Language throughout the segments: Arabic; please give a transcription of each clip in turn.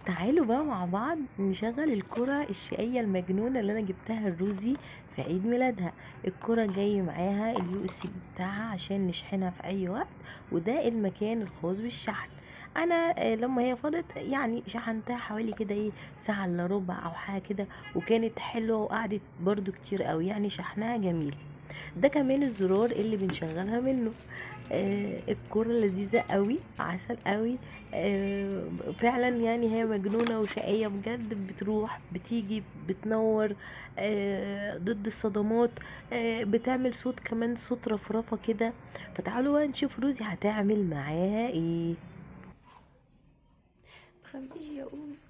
تعالوا بقى مع بعض نشغل الكرة الشقية المجنونة اللي انا جبتها لروزي في عيد ميلادها. الكرة جاي معاها اليو اس بي بتاعها عشان نشحنها في اي وقت، وده المكان الخاص بالشحن. انا لما هي فضت يعني شحنتها حوالي كده ايه ساعة الا ربع او حاجة كده، وكانت حلوة وقعدت برضو كتير قوي، يعني شحنها جميل. ده كمان الزرار اللي بنشغلها منه. الكرة لذيذة قوي، عسل قوي. فعلا يعني هي مجنونة وشقية بجد، بتروح بتيجي بتنور ضد الصدمات. بتعمل صوت كمان، صوت رفرفة كده. فتعالوا بقى نشوف روزي هتعمل معاها ايه. متخافيش يا اوزو.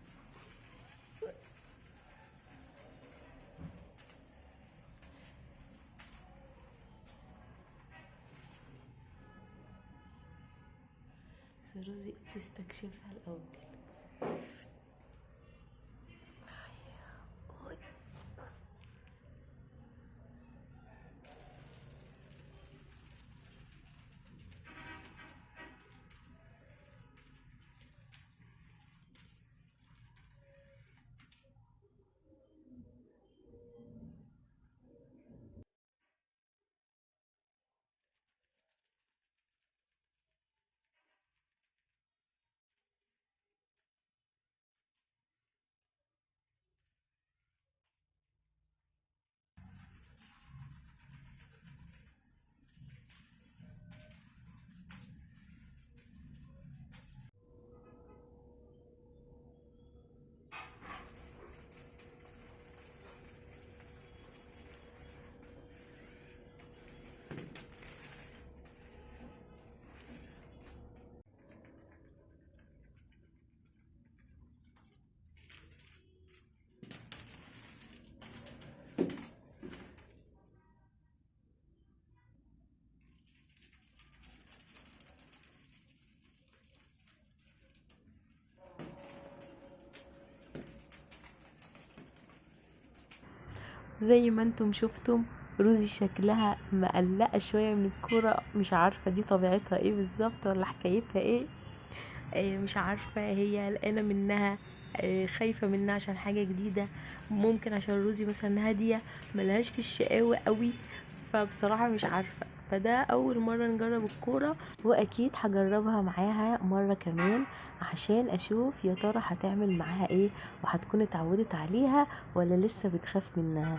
بس روزي تستكشفها الاول. زي ما انتم شفتم، روزي شكلها مقلقة شوية من الكورة، مش عارفة دي طبيعتها ايه بالظبط ولا حكايتها ايه. مش عارفة هي قلقانة منها، خايفة منها عشان حاجة جديدة، ممكن عشان روزي مثلا هادية ملهاش في الشقاوة قوي. فبصراحة مش عارفة. فده أول مرة نجرب الكورة، وأكيد هجربها معاها مرة كمان عشان أشوف يا ترى هتعمل معاها ايه، وهتكون اتعودت عليها ولا لسه بتخاف منها.